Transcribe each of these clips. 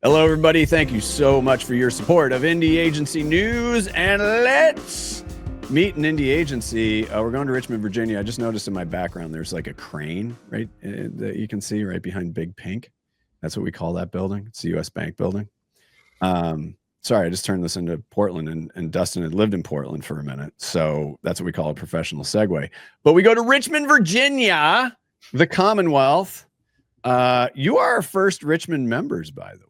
Hello, everybody. Thank you so much for your support of Indie Agency News. And let's meet an indie agency. We're going to Richmond, Virginia. I just noticed in my background there's like a crane, right, that you can see right behind Big Pink. That's what we call that building. It's the U.S. Bank building. Sorry, I just turned this into Portland, and Dustin had lived in Portland for a minute. So that's what we call a professional segue. But we go to Richmond, Virginia, the Commonwealth. You are our first Richmond members, by the way.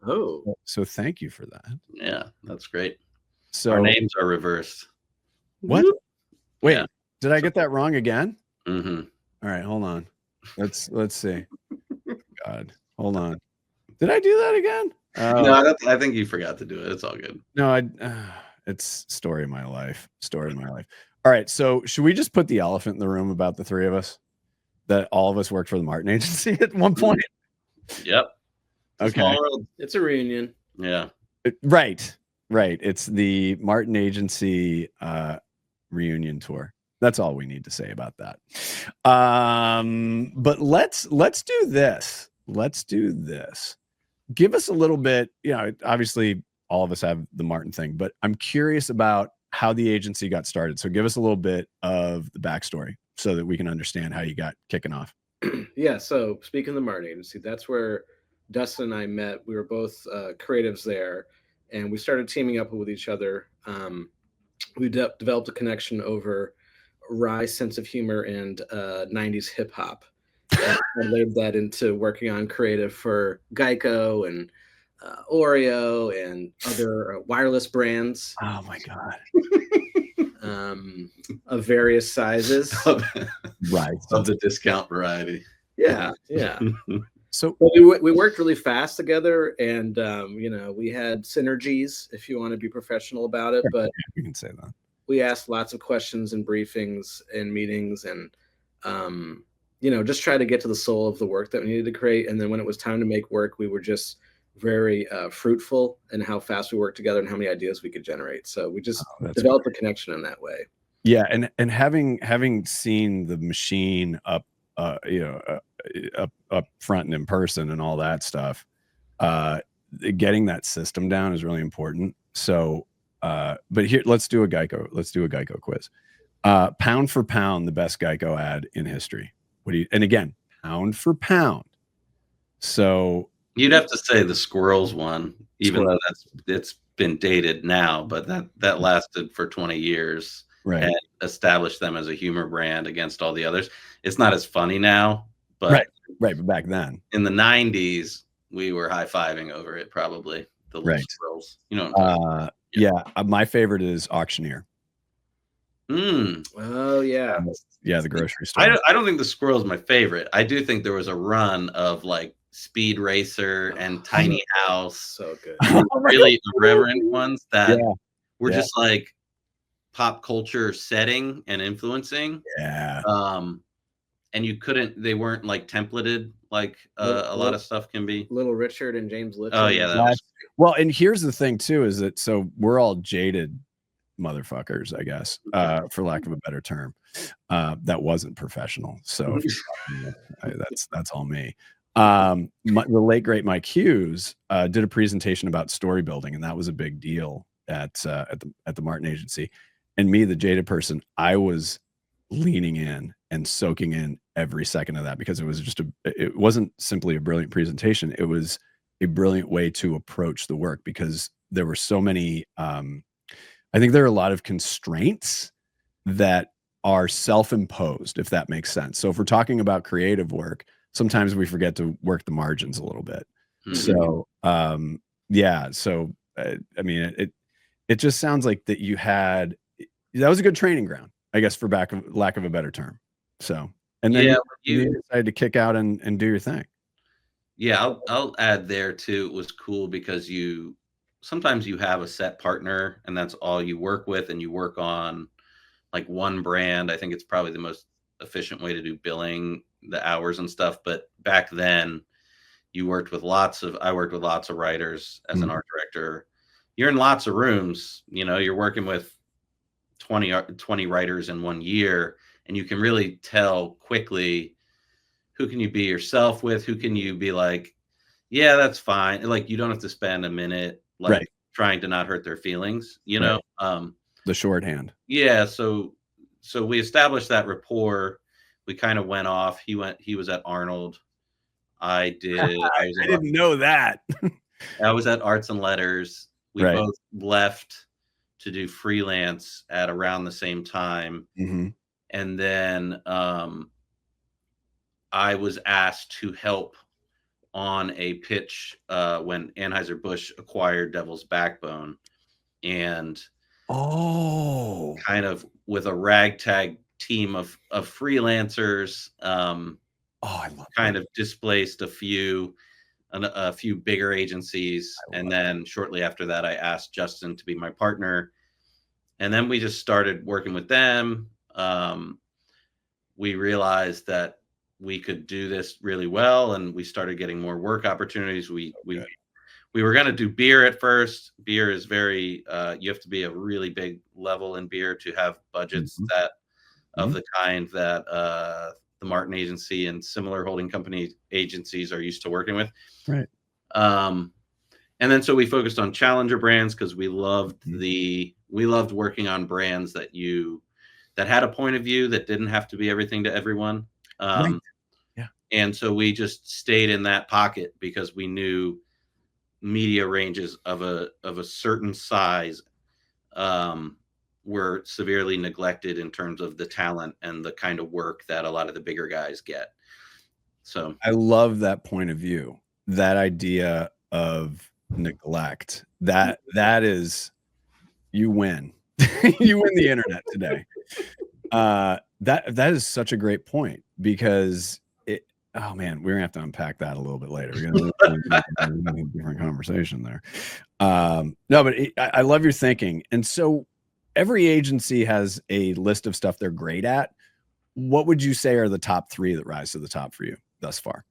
Oh, so thank you for that. Yeah, that's great. So our names are reversed. What? Wait, yeah. Did I get that wrong again? Mm-hmm. All right, hold on. Let's see. God, hold on. Did I do that again? No, I think you forgot to do it. It's all good. No, it's story of my life. Story of my life. All right, so should we just put the elephant in the room about the three of us? That all of us worked for the Martin Agency at one point? Yep. Okay. It's a reunion. Yeah. Right. It's the Martin Agency reunion tour. That's all we need to say about that. But let's do this. Give us a little bit, obviously all of us have the Martin thing, but I'm curious about how the agency got started. So give us a little bit of the backstory so that we can understand how you got kicking off. Yeah. So speaking of the Martin Agency, that's where Dustin and I met. We were both creatives there, and we started teaming up with each other. We developed a connection over wry sense of humor and 90s hip hop. I laid that into working on creative for Geico and Oreo and other wireless brands. Oh my God. Of various sizes. Right. Of the discount variety. Yeah. So we worked really fast together, and we had synergies, if you want to be professional about it. But you can say that. We asked lots of questions in briefings and meetings, and just try to get to the soul of the work that we needed to create. And then when it was time to make work, we were just very fruitful in how fast we worked together and how many ideas we could generate. So we just developed a connection in that way. Yeah, and having seen the machine up front and in person and all that stuff, getting that system down is really important. So, but here, let's do a Geico quiz. Pound for pound, the best Geico ad in history. And again, pound for pound. So you'd have to say the squirrels one, even though it's been dated now, but that lasted for 20 years. Right. And established them as a humor brand against all the others. It's not as funny now, but right. But back then, in the 90s, we were high-fiving over it. Probably the little squirrels. My favorite is Auctioneer. Oh yeah, the grocery store. I don't think the squirrel is my favorite. I do think there was a run of like Speed Racer and Tiny House, so good, really irreverent ones that were just like pop culture setting and influencing. And they weren't like templated like a lot of stuff can be. Little Richard and James Lipton. Oh yeah, well, and here's the thing too, is that so we're all jaded motherfuckers, I guess, for lack of a better term. That wasn't professional. So that's all me. The late great Mike Hughes did a presentation about story building, and that was a big deal at the Martin Agency. And me, the jaded person, I was leaning in and soaking in every second of that, because it wasn't simply a brilliant presentation. It was a brilliant way to approach the work, because there were so many, I think there are a lot of constraints that are self-imposed, if that makes sense. So if we're talking about creative work, sometimes we forget to work the margins a little bit. So, it just sounds like that that was a good training ground, I guess, for lack of a better term. So, and then you decided to kick out and do your thing. Yeah, I'll add there too. It was cool because sometimes you have a set partner and that's all you work with, and you work on like one brand. I think it's probably the most efficient way to do billing, the hours and stuff. But back then I worked with lots of writers as an art director. You're in lots of rooms, you're working with 20 writers in 1 year, and you can really tell quickly who can you be yourself with, who can you be like, Yeah, that's fine. Like, you don't have to spend a minute like Right. trying to not hurt their feelings, you Right. know? The shorthand. Yeah, so we established that rapport. We kind of went off. He was at Arnold. I I didn't know that. was at Arts and Letters. We Right. both left to do freelance at around the same time. Mm-hmm. And then I was asked to help on a pitch when Anheuser-Busch acquired Devil's Backbone, and kind of with a ragtag team of freelancers, I love kind that. of displaced a few bigger agencies, and then shortly after that, I asked Justin to be my partner, and then we just started working with them. We realized that we could do this really well, and we started getting more work opportunities. We were going to do beer at first. Beer is very you have to be a really big level in beer to have budgets Mhm. that of Mhm. the kind that the Martin Agency and similar holding company agencies are used to working with. Right. And then so we focused on challenger brands because we loved Mhm. working on brands that had a point of view that didn't have to be everything to everyone. Right. Yeah. And so we just stayed in that pocket because we knew media ranges of a certain size were severely neglected in terms of the talent and the kind of work that a lot of the bigger guys get. So I love that point of view. That idea of neglect. That is, you win. You win the internet today. That is such a great point, because oh man, we're gonna have to unpack that a little bit later. We're gonna have a different conversation there. No, but I love your thinking. And so every agency has a list of stuff they're great at. What would you say are the top 3 that rise to the top for you thus far?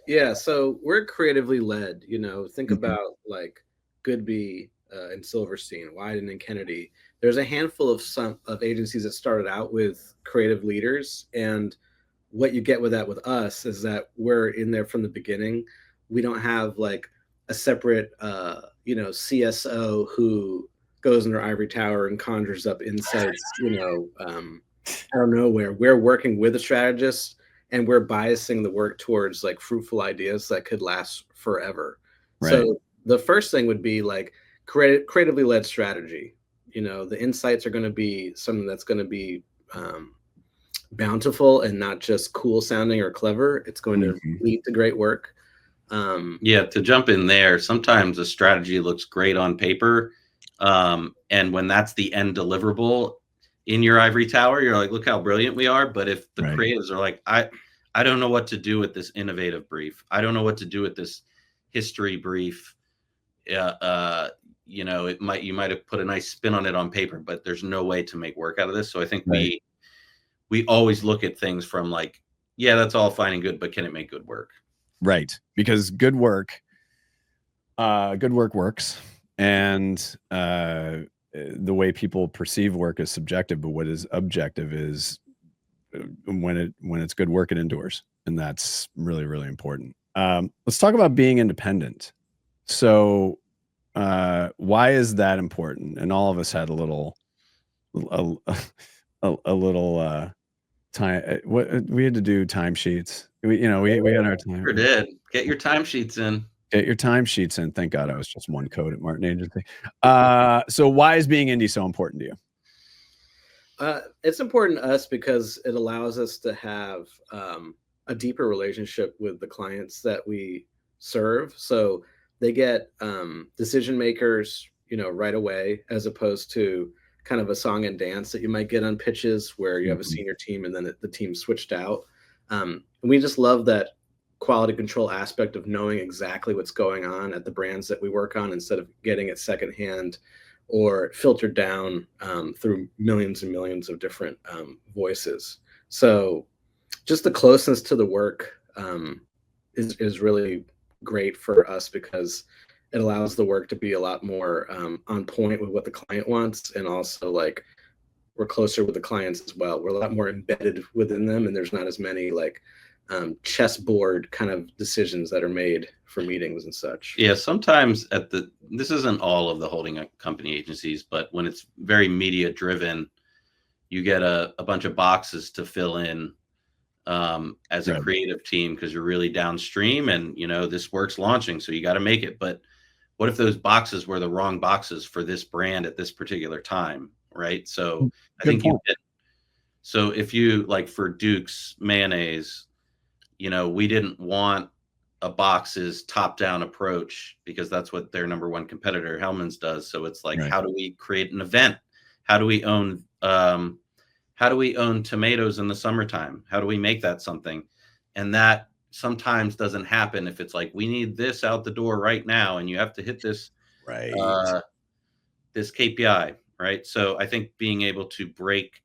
Yeah, so we're creatively led. Think Mhm. about like Goodby and Silverstein, Wyden and Kennedy. There's a handful of agencies that started out with creative leaders, and what you get with that with us is that we're in there from the beginning. We don't have like a separate CSO who goes in their ivory tower and conjures up insights, out of nowhere. We're working with a strategist, and we're biasing the work towards like fruitful ideas that could last forever. Right. So the first thing would be like creatively led strategy. The insights are going to be something that's going to be bountiful and not just cool sounding or clever. It's going to Mhm. lead to great work. yeah, to jump in there, sometimes a strategy looks great on paper, and when that's the end deliverable in your ivory tower, you're like, look how brilliant we are. But if the Right. creatives are like, I don't know what to do with this innovative brief, I don't know what to do with this history brief, you might have put a nice spin on it on paper, but there's no way to make work out of this. So I think Right. we always look at things from like, yeah, that's all fine and good, but can it make good work? Right. Because good work works. And the way people perceive work is subjective, but what is objective is when it's good work, it endures. And that's really, really important. Let's talk about being independent. So why is that important? And all of us had a little time. We had to do timesheets. We had our time. Sure did. Get your timesheets in. Get your timesheets in. Thank God I was just one code at Martin Agency. So why is being indie so important to you? It's important to us because it allows us to have a deeper relationship with the clients that we serve. So they get decision makers, right away, as opposed to kind of a song and dance that you might get on pitches where you have a Mhm. senior team and then the team switched out. And we just love that quality control aspect of knowing exactly what's going on at the brands that we work on instead of getting it secondhand or filtered down through millions and millions of different voices. So just the closeness to the work is really great for us because it allows the work to be a lot more on point with what the client wants, and also like we're closer with the clients as well. We're a lot more embedded within them, and there's not as many like chessboard kind of decisions that are made for meetings and such. Yeah, sometimes this isn't all of the holding company agencies, but when it's very media driven, you get a bunch of boxes to fill in as a creative team because you're really downstream and this work's launching, so you got to make it. But what if those boxes were the wrong boxes for this brand at this particular time, right? So I think so if you like for Duke's mayonnaise, we didn't want a box's top-down approach because that's what their number one competitor Hellman's does. So it's like, how do we create an event? How do we own tomatoes in the summertime? How do we make that something? And that sometimes doesn't happen if it's like, we need this out the door right now, and you have to hit this this KPI, right? So I think being able to break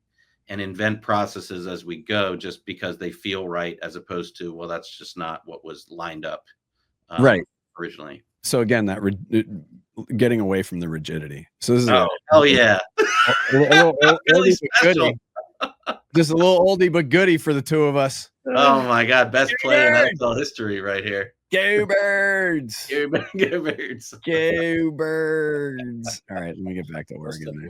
and invent processes as we go, just because they feel right, as opposed to, well, that's just not what was lined up originally. So again, that getting away from the rigidity. So this is a little oldie but goodie. Just a little oldie but goodie for the two of us. Oh my God, best play in NFL history right here. Go Birds! Go Birds! Go Birds! All right, let me get back to Oregon there.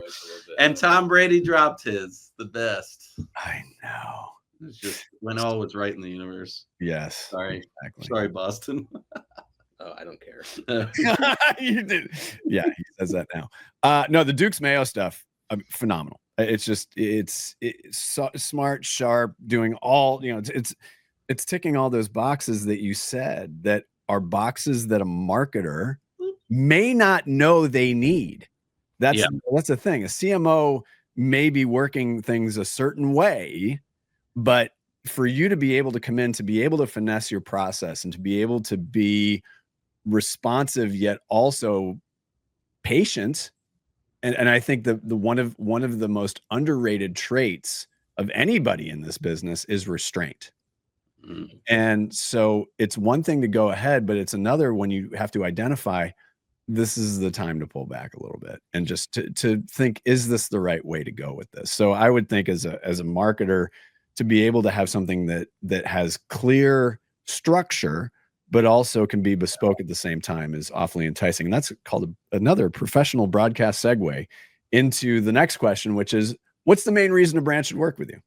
And Tom Brady dropped his, the best. I know. It's just when all was right in the universe. Yes. Sorry. Exactly. Sorry, Boston. Oh, I don't care. You did. Yeah, he says that now. No, the Duke's Mayo stuff, phenomenal. It's just it's so smart, sharp, doing all, it's ticking all those boxes that you said that are boxes that a marketer may not know they need. That's the thing. A CMO may be working things a certain way, but for you to be able to come in, to be able to finesse your process and to be able to be responsive yet also patient, and I think the one of the most underrated traits of anybody in this business is restraint. Mm-hmm. And so it's one thing to go ahead, but it's another when you have to identify this is the time to pull back a little bit and just to think, is this the right way to go with this? So I would think as a marketer, to be able to have something that has clear structure, but also can be bespoke at the same time is awfully enticing. And that's called another professional broadcast segue into the next question, which is, what's the main reason a brand should work with you?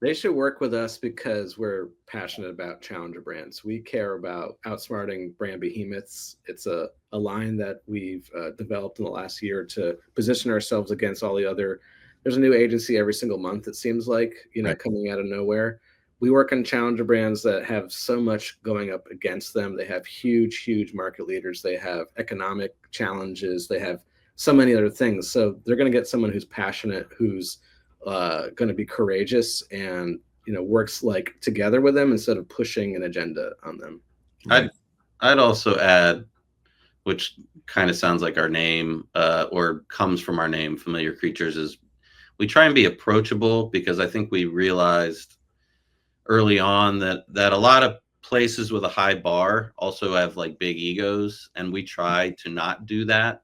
They should work with us because we're passionate about challenger brands. We care about outsmarting brand behemoths. It's a line that we've developed in the last year to position ourselves against all the other. There's a new agency every single month, it seems like, coming out of nowhere. We work on challenger brands that have so much going up against them. They have huge, huge market leaders. They have economic challenges. They have so many other things. So they're going to get someone who's passionate, who's going to be courageous and, works like together with them instead of pushing an agenda on them. I'd also add, which kind of sounds like our name or comes from our name, Familiar Creatures, is we try and be approachable, because I think we realized early on that a lot of places with a high bar also have like big egos, and we try to not do that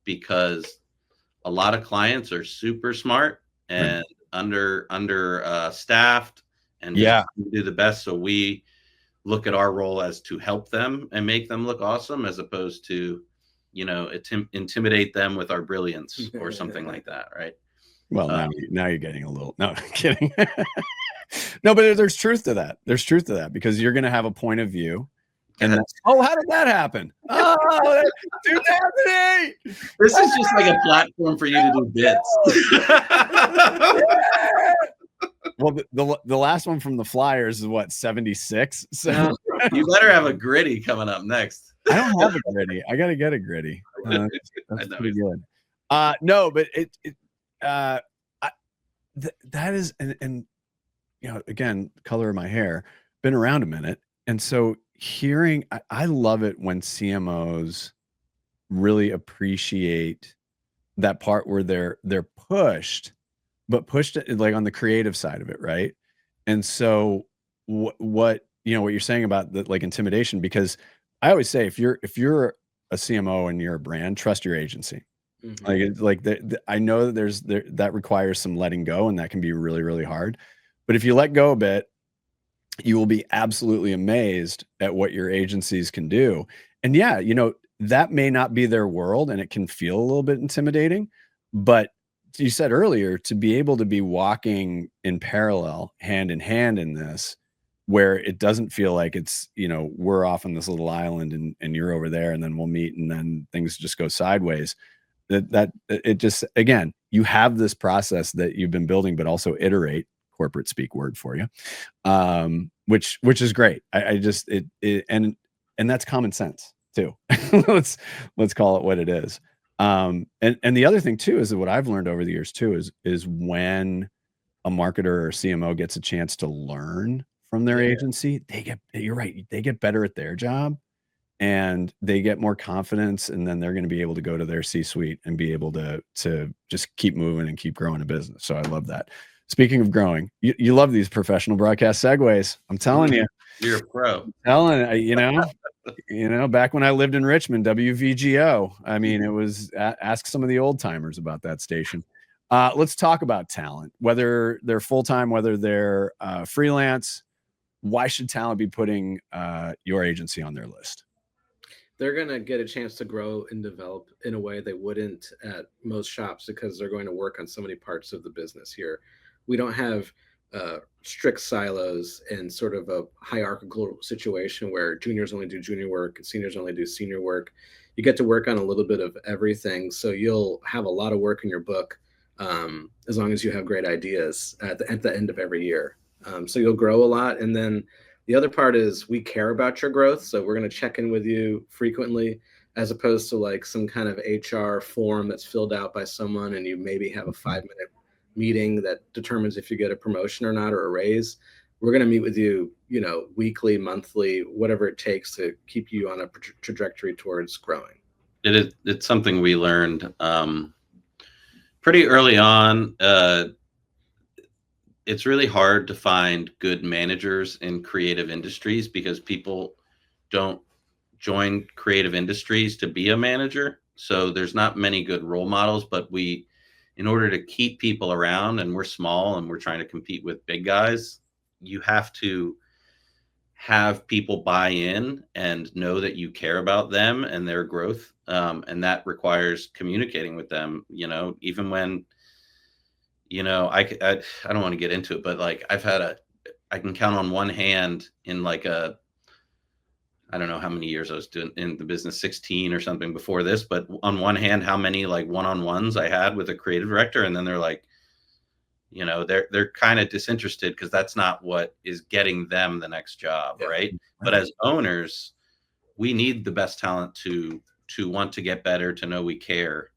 because a lot of clients are super smart and under staffed and do the best. So we look at our role as to help them and make them look awesome, as opposed to intimidate them with our brilliance or something like that, right? Well, now you're getting a little, no, I'm kidding. No, but there's truth to that. There's truth to that, because you're going to have a point of view. And how did that happen? Oh, dude, Anthony! This is just like a platform for you to do bits. Well, the last one from the Flyers is what, 76? So you better have a gritty coming up next. I don't have a gritty. I got to get a gritty. That's pretty good. No, but that is, and again, color of my hair, been around a minute. And so I love it when CMOs really appreciate that part where they're pushed, but pushed like on the creative side of it. Right. And so what you're saying about the like intimidation, because I always say, if you're a CMO and you're a brand, trust your agency. Mm-hmm. I know that that requires some letting go, and that can be really, really hard. But if you let go a bit you will be absolutely amazed at what your agencies can do. And yeah, that may not be their world and it can feel a little bit intimidating, but you said earlier, to be able to be walking in parallel, hand in hand in this, where it doesn't feel like it's, we're off on this little island and you're over there and then we'll meet and then things just go sideways. That it just, again, you have this process that you've been building, but also iterate, corporate speak word for you, which is great. I just, and that's common sense too. let's call it what it is. And the other thing too, is that what I've learned over the years too, is when a marketer or CMO gets a chance to learn from their agency, you're right, they get better at their job and they get more confidence, and then they're going to be able to go to their C-suite and be able to just keep moving and keep growing a business. So I love that. Speaking of growing, you love these professional broadcast segues. I'm telling you. You're a pro. Back when I lived in Richmond, WVGO. I mean, it was ask some of the old timers about that station. Let's talk about talent, whether they're full-time, whether they're freelance. Why should talent be putting your agency on their list? They're going to get a chance to grow and develop in a way they wouldn't at most shops, because they're going to work on so many parts of the business here. We don't have strict silos and sort of a hierarchical situation where juniors only do junior work and seniors only do senior work. You get to work on a little bit of everything. So you'll have a lot of work in your book, as long as you have great ideas at the end of every year. So you'll grow a lot. And then the other part is we care about your growth. So we're going to check in with you frequently, as opposed to like some kind of HR form that's filled out by someone and you maybe have a 5-minute meeting that determines if you get a promotion or not, or a raise. We're going to meet with you, weekly, monthly, whatever it takes to keep you on a trajectory towards growing. It's something we learned pretty early on. It's really hard to find good managers in creative industries because people don't join creative industries to be a manager. So there's not many good role models, but in order to keep people around, and we're small and we're trying to compete with big guys, you have to have people buy in and know that you care about them and their growth. And that requires communicating with them, even when, I don't want to get into it, but like I can count on one hand in like I don't know how many years I was doing in the business, 16 or something before this, but on one hand, how many like one-on-ones I had with a creative director. And then they're like, they're kind of disinterested because that's not what is getting them the next job. Right. But as owners, we need the best talent to want to get better, to know we care.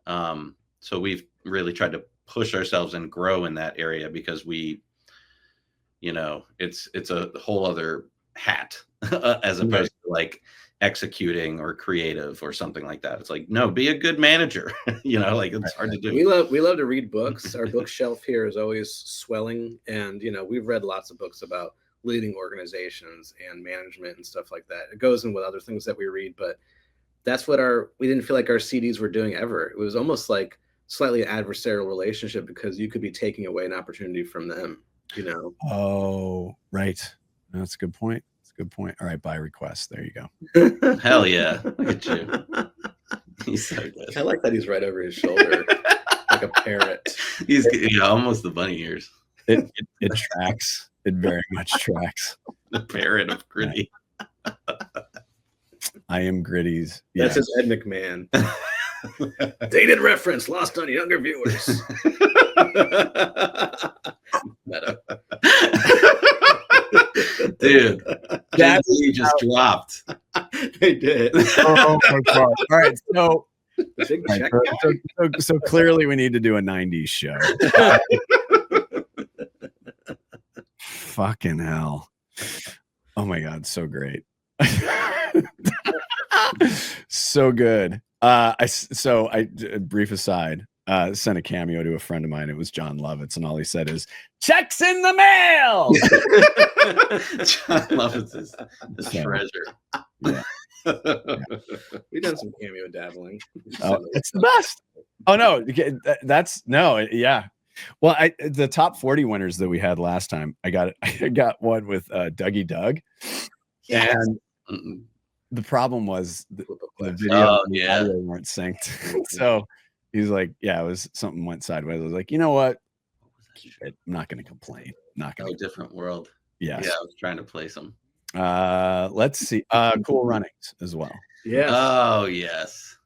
So we've really tried to push ourselves and grow in that area because it's a whole other hat as opposed to like executing or creative or something like that. It's like, no, be a good manager. Like it's hard to do. We love to read books. Our bookshelf here is always swelling, and we've read lots of books about leading organizations and management and stuff like that. It goes in with other things that we read, but that's what we didn't feel like our CDs were doing ever. It was almost like slightly adversarial relationship because you could be taking away an opportunity from them. Oh, right. That's a good point. Good point. All right, buy request. There you go. Hell yeah. Look at you. He's so good. I like that he's right over his shoulder like a parrot. He's almost the bunny ears. It tracks. It very much tracks. The parrot of Gritty. I am Gritty's. That's his Ed McMahon. Dated reference lost on younger viewers. Meta. Dude, that you just dropped. They did. Oh my God. All right, so clearly we need to do a 90s show. Fucking hell. Oh my God, so great. So good. Brief aside, sent a cameo to a friend of mine. It was John Lovitz, and all he said is, "Checks in the mail." John Lovitz is the treasure. Yeah. We've done some cameo dabbling. Oh, it's the best. Oh no, yeah. Well, the top 40 winners that we had last time, I got one with Dougie Doug. Yes. And Mm-mm. the problem was the Flip video Oh, and the yeah. audio weren't synced. So he's like, yeah, it was something went sideways. I was like, you know what? I'm not going to complain. Not going to. Different world. Yes. Yeah, I was trying to place them. Let's see. Cool Runnings as well. Yes. Oh, yes.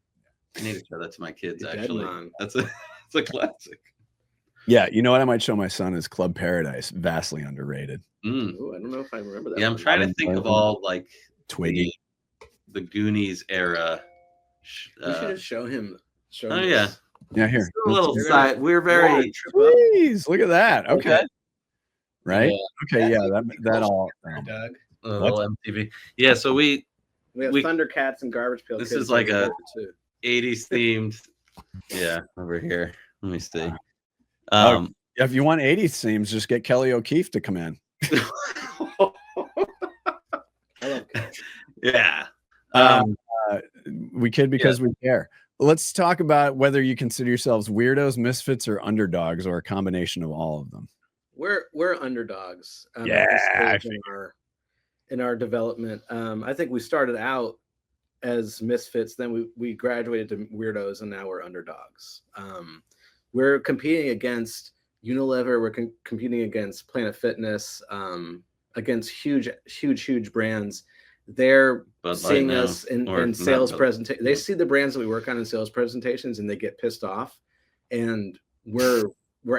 I need to show that to my kids, You're dead, actually. man. It's a classic. Yeah, you know what I might show my son is Club Paradise, vastly underrated. Ooh, I don't know if I remember that. Yeah, I'm one. trying to think of all like Twiggy. the Goonies era. You should just show him. Oh yeah. Yeah, here. A little You're side. gonna- We're very. Please look at that. Okay. Right. Yeah. Okay. Yeah. That all. Doug. A little MTV. Yeah. So we We have Thundercats and Garbage Pail This Kids is like over a- there, too. 80s themed. Yeah, over here. Let me see. If you want 80s themes, just get Kelly O'Keefe to come in. I love cats. Yeah. We kid because we care. Let's talk about whether you consider yourselves weirdos, misfits, or underdogs, or a combination of all of them. We're underdogs. Yeah, at this stage in our development. I think we started out as misfits, then we graduated to weirdos, and now we're underdogs. We're competing against Unilever. We're competing against Planet Fitness, against huge brands. They're seeing us in sales presentations. They see the brands that we work on in sales presentations, and they get pissed off. And we're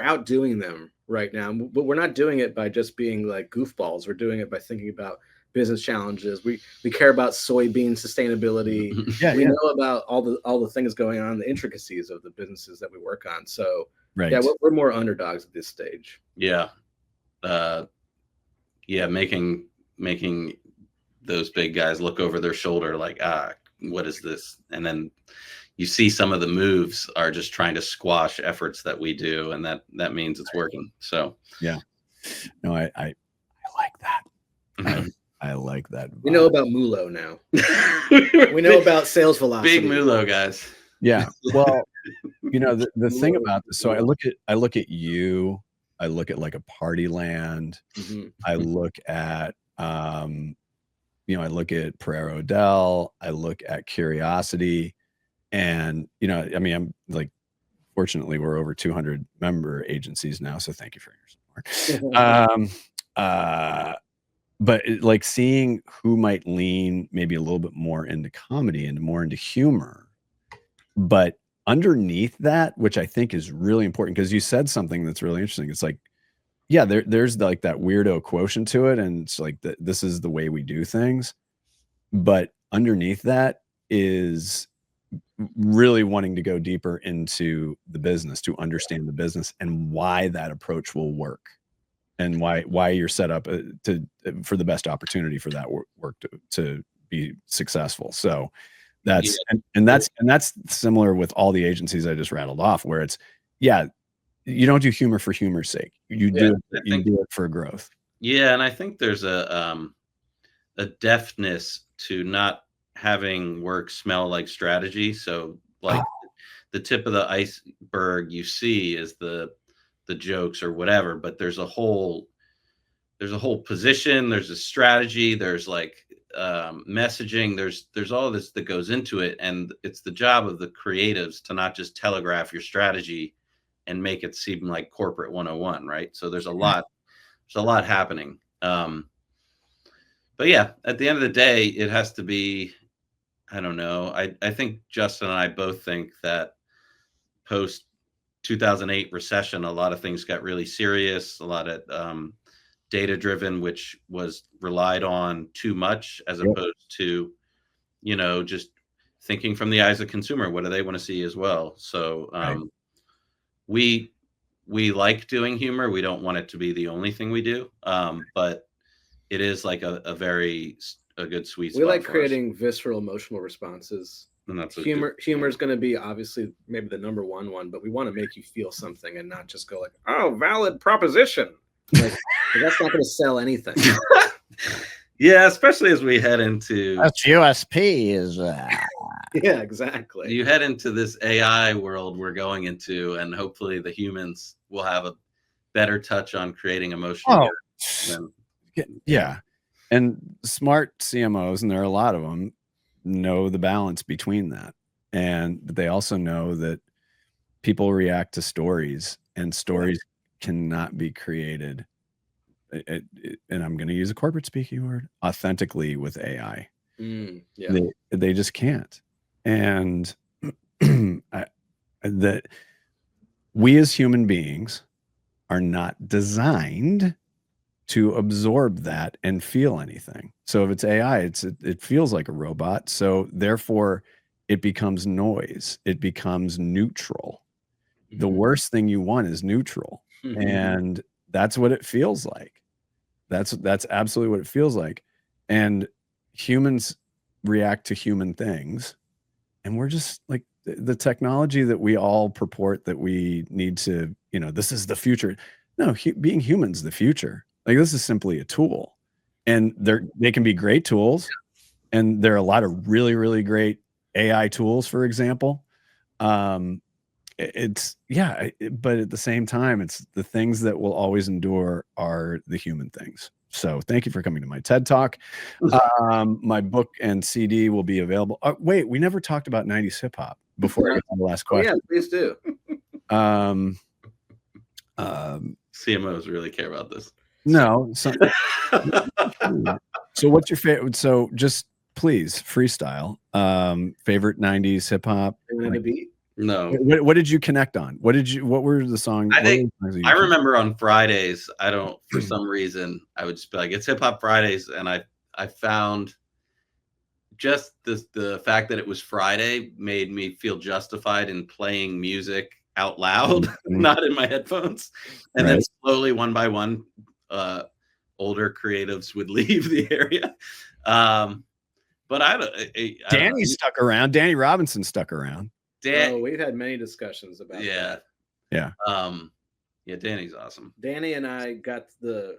outdoing them right now, but we're not doing it by just being like goofballs. We're doing it by thinking about business challenges. We care about soybean sustainability. We know about all the things going on, the intricacies of the businesses that we work on. So yeah, we're more underdogs at this stage. Yeah. Making those big guys look over their shoulder like, what is this? And then you see some of the moves are just trying to squash efforts that we do, and that means it's working. So yeah, no, I like that. I like that. We know about MULO now. We know about sales velocity. Big MULO guys. Yeah. Well, you know, the thing about this, so I look at you, I look at like a Party Land. Mm-hmm. I look at I look at Pereira Odell, I look at Curiosity, and I mean, I'm like, fortunately we're over 200 member agencies now, so thank you for your support. But like seeing who might lean maybe a little bit more into comedy and more into humor, but underneath that, which I think is really important, because you said something that's really interesting. It's like, yeah, there's like that weirdo quotient to it, and it's like this is the way we do things. But underneath that is really wanting to go deeper into the business, to understand the business and why that approach will work, and why you're set up for the best opportunity for that work to be successful. So that's that's similar with all the agencies I just rattled off, where it's you don't do humor for humor's sake. You do it for growth. Yeah, and I think there's a deftness to not having work smell like strategy. So like the tip of the iceberg you see is the jokes or whatever, but there's a whole position, there's a strategy, there's like messaging, there's all this that goes into it, and it's the job of the creatives to not just telegraph your strategy and make it seem like corporate 101, right? So there's a lot happening. But yeah, at the end of the day, it has to be, I don't know. I think Justin and I both think that post 2008 recession, a lot of things got really serious, a lot of data driven, which was relied on too much, as opposed to, just thinking from the eyes of consumer. What do they want to see as well? So we like doing humor. We don't want it to be the only thing we do. But it is like a good sweet spot. We like creating visceral emotional responses. And that's humor is going to be obviously maybe the number one, but we want to make you feel something and not just go like, oh, valid proposition. Like that's not going to sell anything. Yeah, especially as we head into that's USP is Yeah, exactly. You head into this AI world we're going into, and hopefully the humans will have a better touch on creating emotion. Yeah. And smart CMOs, and there are a lot of them, know the balance between that. But they also know that people react to stories, and stories cannot be created. And I'm going to use a corporate speaking word, authentically with AI. They just can't. And that we as human beings are not designed to absorb that and feel anything. So if it's AI, it feels like a robot. So therefore, it becomes noise. It becomes neutral. The worst thing you want is neutral, and that's what it feels like. That's absolutely what it feels like. And humans react to human things, and we're just like the technology that we all purport that we need to. This is the future. No, being human's the future. Like, this is simply a tool, and they can be great tools, and there are a lot of really, really great AI tools, for example. But at the same time, it's the things that will always endure are the human things. So thank you for coming to my TED Talk. My book and CD will be available. Wait, we never talked about 90s hip hop before I get to the last question. Yeah, please do. CMOs really care about this. No. So what's your favorite? So just please freestyle. Favorite 90s hip hop? No. What did you connect on? What were the songs? I remember on Fridays, for some reason, I would just be like, it's Hip Hop Fridays. And I found just the fact that it was Friday made me feel justified in playing music out loud, not in my headphones. And then slowly, one by one, older creatives would leave the area. But Danny stuck around. Danny Robinson stuck around. We've had many discussions about that. Yeah. Danny's awesome. Danny and I got the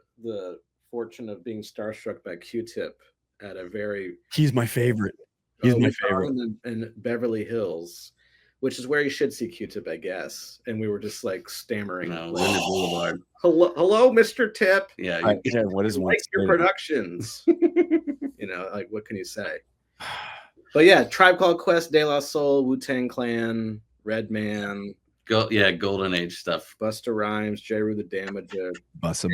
fortune of being starstruck by Q-Tip at a very. He's my favorite. He's my favorite. In Beverly Hills, which is where you should see Q-Tip, I guess. And we were just like stammering. Winter Boulevard. Hello, Mr. Tip. Yeah. What is like your productions? Like, what can you say? But yeah, Tribe Called Quest, De La Soul, Wu-Tang Clan, Redman. Golden Age stuff. Busta Rhymes, J. Rue the Damager. Bus.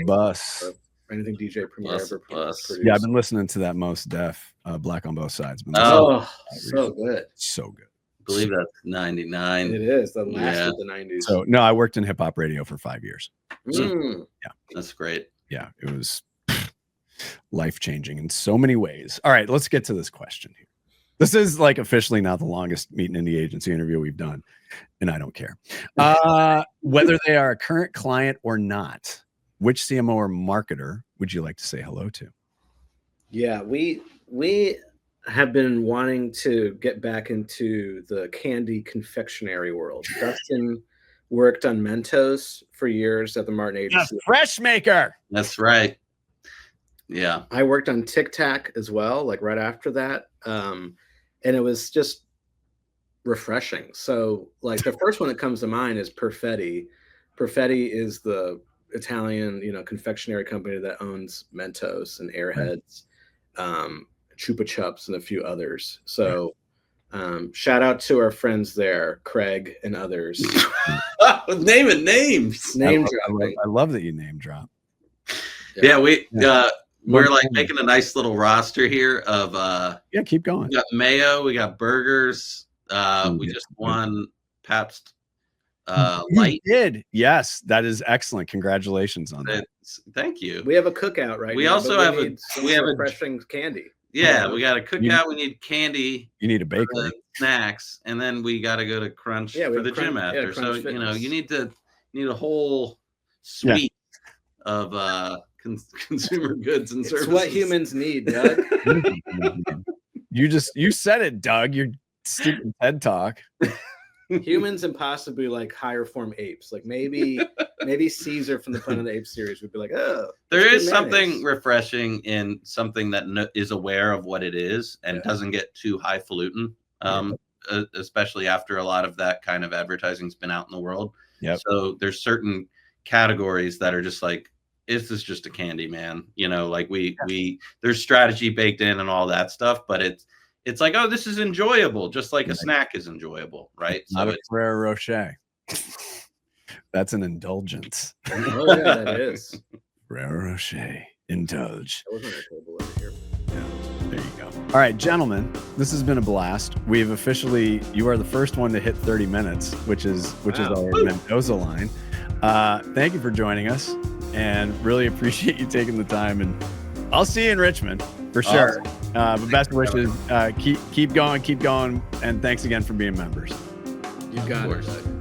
Anything DJ Premier ever produced. Yeah, I've been listening to that Most Def, Black on Both Sides. So good. So good. I believe that's 99. It is the last of the 90s. So no, I worked in hip hop radio for 5 years. So, yeah, that's great. Yeah, it was life-changing in so many ways. All right, let's get to this question here. This is like officially not the longest Meet an Indie Agency interview we've done, and I don't care. Whether they are a current client or not, which CMO or marketer would you like to say hello to? Yeah, we have been wanting to get back into the candy confectionery world. Dustin worked on Mentos for years at the Martin Agency. Fresh maker. That's right. Yeah. I worked on Tic Tac as well, like right after that. And it was just refreshing. So like the first one that comes to mind is Perfetti. Perfetti is the Italian, confectionery company that owns Mentos and Airheads, Chupa Chups, and a few others. So shout out to our friends there, Craig and others. Naming names. Name dropping. I love that you name drop. We're like making a nice little roster here of keep going. We got mayo, we got burgers. We just won Pabst Light. You did. Yes, that is excellent. Congratulations on that. Thank you. We have a cookout right now. We also have a refreshing candy. Yeah, we got a cookout. We need candy. You need a bakery. Snacks, and then we got to go to Crunch for the gym after. So you need a whole suite of consumer goods and services. It's what humans need, Doug. You said it, Doug. Your stupid TED Talk. Humans and possibly like higher form apes. Like maybe Caesar from the Planet of the Apes series would be like, oh. There is something refreshing in something that is aware of what it is and doesn't get too highfalutin. especially after a lot of that kind of advertising's been out in the world. Yep. So there's certain categories that are just like, is this just a candy, man? You know, like there's strategy baked in and all that stuff, but it's like, oh, this is enjoyable, just like a snack is enjoyable, right? Not a Ferrero Rocher. That's an indulgence. Oh yeah, that is. Ferrero Rocher, indulge. That was on our table over here. Yeah, there you go. All right, gentlemen, this has been a blast. We've officially, you are the first one to hit 30 minutes, which is our Mendoza line. Thank you for joining us, and really appreciate you taking the time. And I'll see you in Richmond for sure. But best wishes. Keep going, and thanks again for being members. You got it.